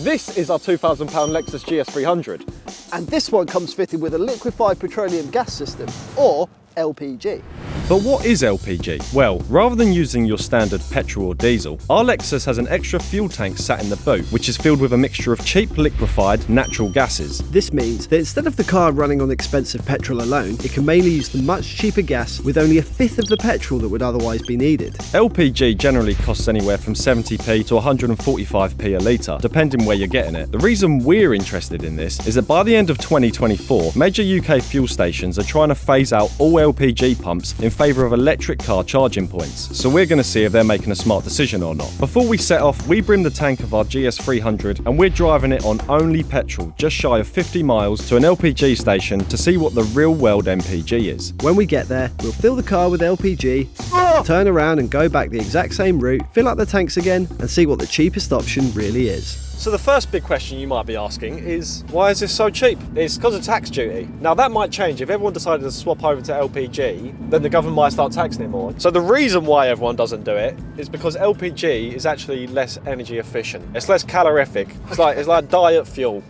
This is our £2,000 Lexus GS300. And this one comes fitted with a liquefied petroleum gas system, or LPG. But what is LPG? Well, rather than using your standard petrol or diesel, our Lexus has an extra fuel tank sat in the boot, which is filled with a mixture of cheap liquefied natural gases. This means that instead of the car running on expensive petrol alone, it can mainly use the much cheaper gas with only a fifth of the petrol that would otherwise be needed. LPG generally costs anywhere from 70p to 145p a litre, depending where you're getting it. The reason we're interested in this is that by the end of 2024, major UK fuel stations are trying to phase out all LPG pumps in favour of electric car charging points, so we're going to see if they're making a smart decision or not. Before we set off, we brimmed the tank of our GS300 and we're driving it on only petrol, just shy of 50 miles to an LPG station to see what the real world MPG is. When we get there, we'll fill the car with LPG, turn around and go back the exact same route, fill up the tanks again and see what the cheapest option really is. So the first big question you might be asking is, why is this so cheap? It's because of tax duty. Now that might change. If everyone decided to swap over to LPG, then the government might start taxing it more. So the reason why everyone doesn't do it is because LPG is actually less energy efficient. It's less calorific. It's like diet fuel.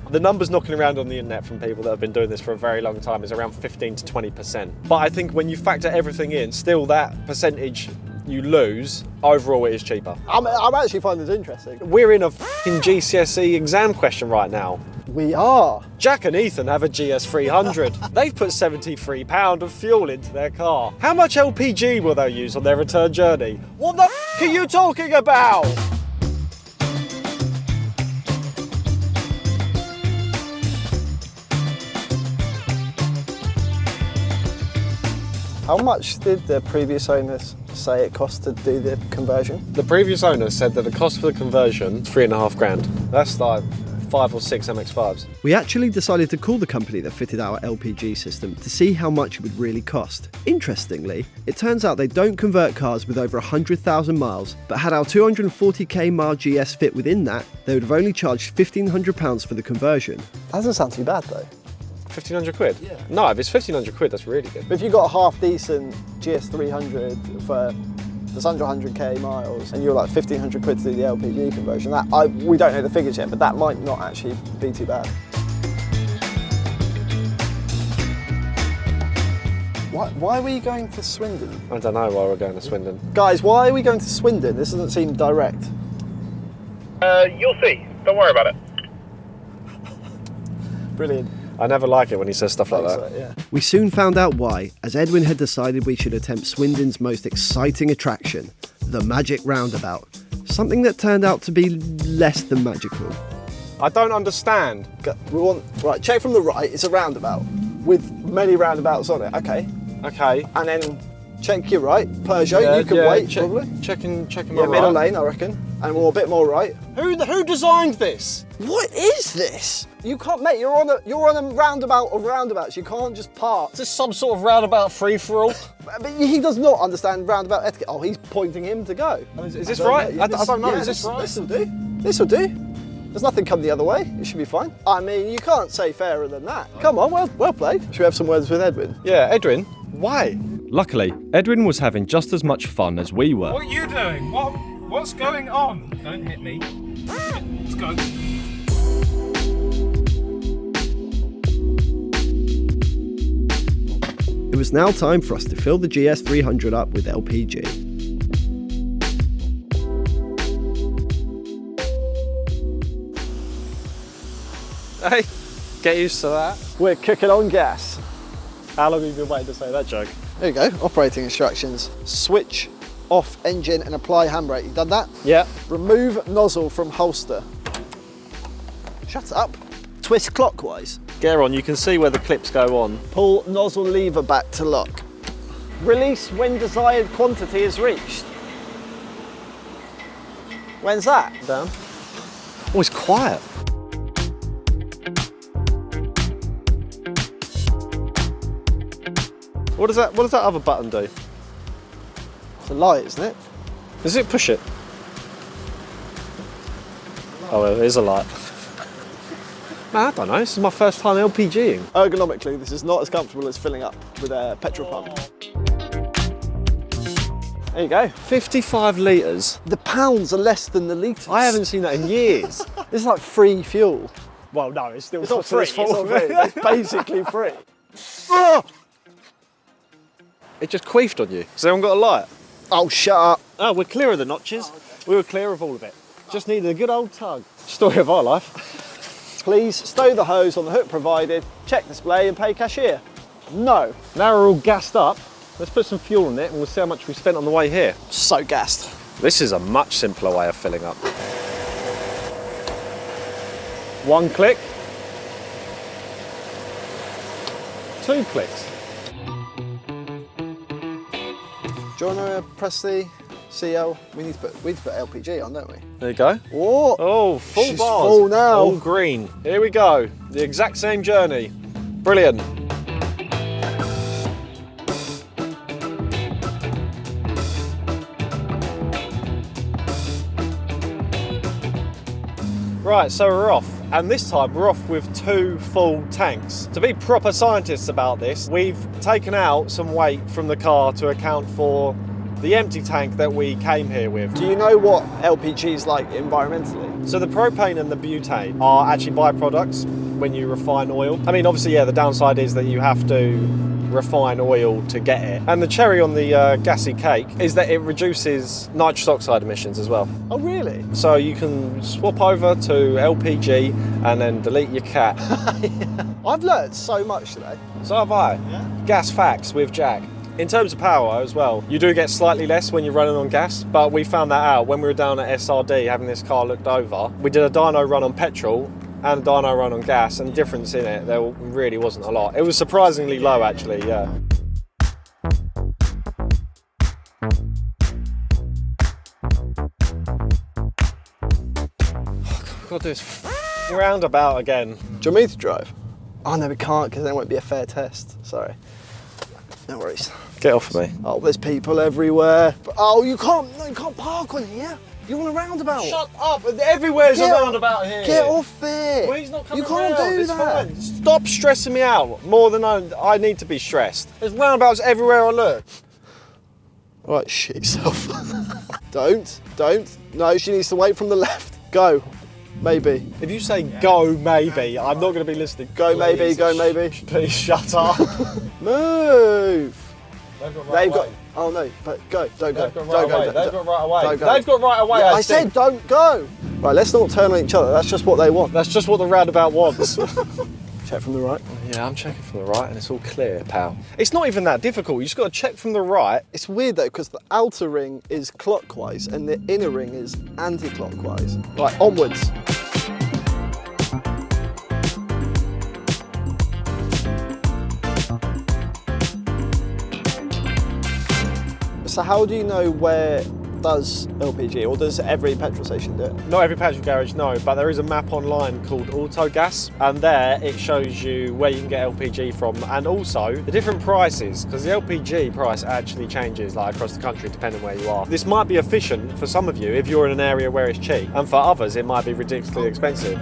The numbers knocking around on the internet from people that have been doing this for a very long time is around 15 to 20%. But I think when you factor everything in, still that percentage you lose, overall it is cheaper. I'm actually finding this interesting. We're in a f***ing GCSE exam question right now. We are. Jack and Ethan have a GS300. They've put £73 of fuel into their car. How much LPG will they use on their return journey? What the f*** are you talking about? How much did the previous owners say it cost to do the conversion? The previous owner said that the cost for the conversion, £3.5 grand. That's like 5 or 6 MX-5s. We actually decided to call the company that fitted our LPG system to see how much it would really cost. Interestingly, it turns out they don't convert cars with over 100,000 miles, but had our 240k mile GS fit within that, they would have only charged £1,500 for the conversion. That doesn't sound too bad though. 1,500 quid? Yeah. No, if it's 1,500 quid, that's really good. But if you've got a half decent GS300 for that's under 100k miles and you're like 1,500 quid to do the LPG conversion, we don't know the figures yet, but that might not actually be too bad. Why are we going to Swindon? I don't know why we're going to Swindon. Guys, why are we going to Swindon? This doesn't seem direct. You'll see. Don't worry about it. Brilliant. I never like it when he says stuff like that. Yeah. We soon found out why, as Edwin had decided we should attempt Swindon's most exciting attraction, the Magic Roundabout. Something that turned out to be less than magical. I don't understand. Right, check from the right, it's a roundabout with many roundabouts on it, okay. Okay. And then check your right, Peugeot, you can wait probably. Checking Yeah, middle lane I reckon, and we're a bit more right. Who designed this? What is this? You can't, mate, you're on a roundabout of roundabouts, you can't just park. Is this some sort of roundabout free-for-all? But he does not understand roundabout etiquette. Oh, he's pointing him to go. Is this right? I don't know, yeah, is this right? This'll do, this'll do. There's nothing come the other way, it should be fine. I mean, you can't say fairer than that. Come on, well played. Should we have some words with Edwin? Yeah, Edwin, why? Luckily, Edwin was having just as much fun as we were. What are you doing? What's going on? Don't hit me. Let's go. It was now time for us to fill the GS300 up with LPG. Hey, get used to that. We're cooking on gas. How long have you been waiting to say that joke? There you go, operating instructions. Switch off engine and apply handbrake. You done that? Yeah. Remove nozzle from holster. Shut up. Twist clockwise. Get on, you can see where the clips go on. Pull nozzle lever back to lock. Release when desired quantity is reached. When's that? Down. Oh, it's quiet. What does that other button do? It's a light, isn't it? Does it push it? Oh, well, it is a light. Man, I don't know, this is my first time LPGing. Ergonomically, this is not as comfortable as filling up with a petrol pump. There you go. 55 litres. The pounds are less than the litres. I haven't seen that in years. This is like free fuel. Well, no, it's still It's not free. It's not free. It's basically free. Oh! It just queefed on you. Has anyone got a light? Oh, shut up. Oh, we're clear of the notches. We were clear of all of it. Just needed a good old tug. Story of our life. Please stow the hose on the hook provided, check display and pay cashier. No. Now we're all gassed up. Let's put some fuel in it and we'll see how much we spent on the way here. So gassed. This is a much simpler way of filling up. One click. 2 clicks. Do you want to press the CL? We need to put LPG on, don't we? There you go. Oh, Oh, full she's bars. full now. All green. Here we go. The exact same journey. Brilliant. Right, so we're off. And this time we're off with 2 full tanks. To be proper scientists about this, we've taken out some weight from the car to account for the empty tank that we came here with. do you know what LPG is like environmentally? So the propane and the butane are actually byproducts when you refine oil. I mean, obviously, yeah, the downside is that you have to refine oil to get it. And the cherry on the gassy cake is that it reduces nitrous oxide emissions as well. Oh, really? So you can swap over to LPG and then delete your cat. I've learned so much today. So have I. Yeah. Gas facts with Jack. In terms of power as well, you do get slightly less when you're running on gas, but we found that out when we were down at SRD having this car looked over. We did a dyno run on petrol and a dyno run on gas, and the difference in it, there really wasn't a lot. It was surprisingly low actually, yeah. I've got to do this roundabout again. Do you want me to drive? Oh, no, we can't because then it won't be a fair test. Sorry. No worries. Get off me. Oh, there's people everywhere. Oh, you can't park on here. You want a roundabout? Shut up! Everywhere's a roundabout here. Get off it. Well, he's not coming You can't round. do It's that. fine. Stop stressing me out more than I need to be stressed. There's roundabouts everywhere I look. All right, shit yourself. Don't. No, she needs to wait from the left. Go. Maybe. If you say go maybe, I'm not going to be listening. Go maybe, go maybe. Please shut up. Move. They've got Oh no, but go. Don't go. They've got Don't right go. away. Don't They've got right away. Don't go. They've got right away. Yeah, I think. said don't go. Right, let's not turn on each other. That's just what they want. That's just what the roundabout wants. Check from the right. Yeah, I'm checking from the right and it's all clear, pal. It's not even that difficult. You just got to check from the right. It's weird though, because the outer ring is clockwise and the inner ring is anti-clockwise. Right, onwards. So how do you know where does LPG, or does every petrol station do it? Not every petrol garage, no, but there is a map online called Autogas, and there it shows you where you can get LPG from, and also the different prices, because the LPG price actually changes like across the country depending where you are. This might be efficient for some of you if you're in an area where it's cheap, and for others it might be ridiculously expensive.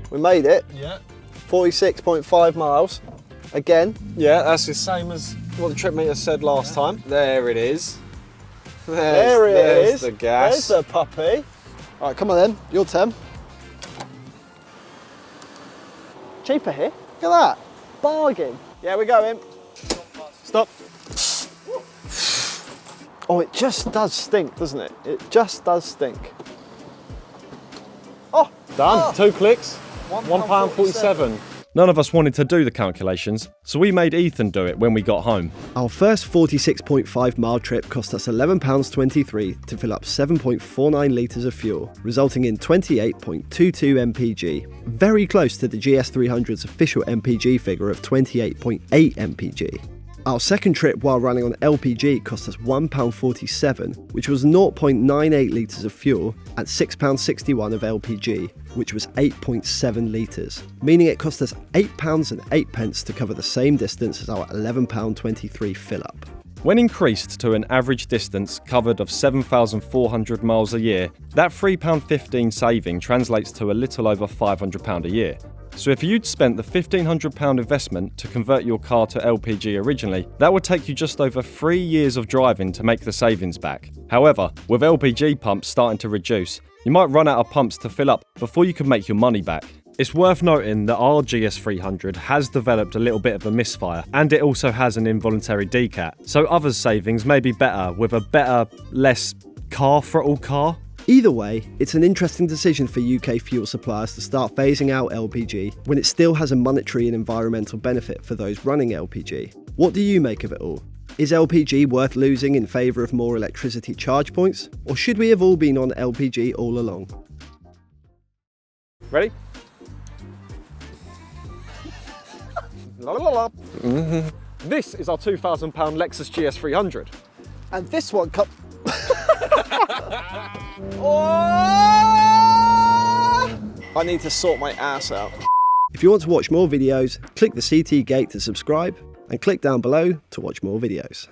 We made it. Yeah. 46.5 miles. Again. Yeah, that's the same as what the trip meter said last time. There it is. There it there's is. the gas. There's the puppy. All right, come on then. Your turn. Cheaper here. Look at that. Bargain. Yeah, we're going. Stop. Oh, it just does stink, doesn't it? It just does stink. Oh, Done. 2 clicks. £1.47. None of us wanted to do the calculations, so we made Ethan do it when we got home. Our first 46.5 mile trip cost us £11.23 to fill up 7.49 litres of fuel, resulting in 28.22 mpg, very close to the GS300's official mpg figure of 28.8 mpg. Our second trip while running on LPG cost us £1.47, which was 0.98 litres of fuel at £6.61 of LPG, which was 8.7 litres, meaning it cost us £8.08 to cover the same distance as our £11.23 fill-up. When increased to an average distance covered of 7,400 miles a year, that £3.15 saving translates to a little over £500 a year. So if you'd spent the £1,500 investment to convert your car to LPG originally, that would take you just over 3 years of driving to make the savings back. However, with LPG pumps starting to reduce, you might run out of pumps to fill up before you can make your money back. It's worth noting that our GS300 has developed a little bit of a misfire, and it also has an involuntary decat, so others' savings may be better with a better, less car throttle car. Either way, it's an interesting decision for UK fuel suppliers to start phasing out LPG when it still has a monetary and environmental benefit for those running LPG. What do you make of it all? Is LPG worth losing in favour of more electricity charge points? Or should we have all been on LPG all along? Ready? La, la, la, la. This is our £2,000 Lexus GS300. And this one comes. I need to sort my ass out. If you want to watch more videos, click the CT gate to subscribe and click down below to watch more videos.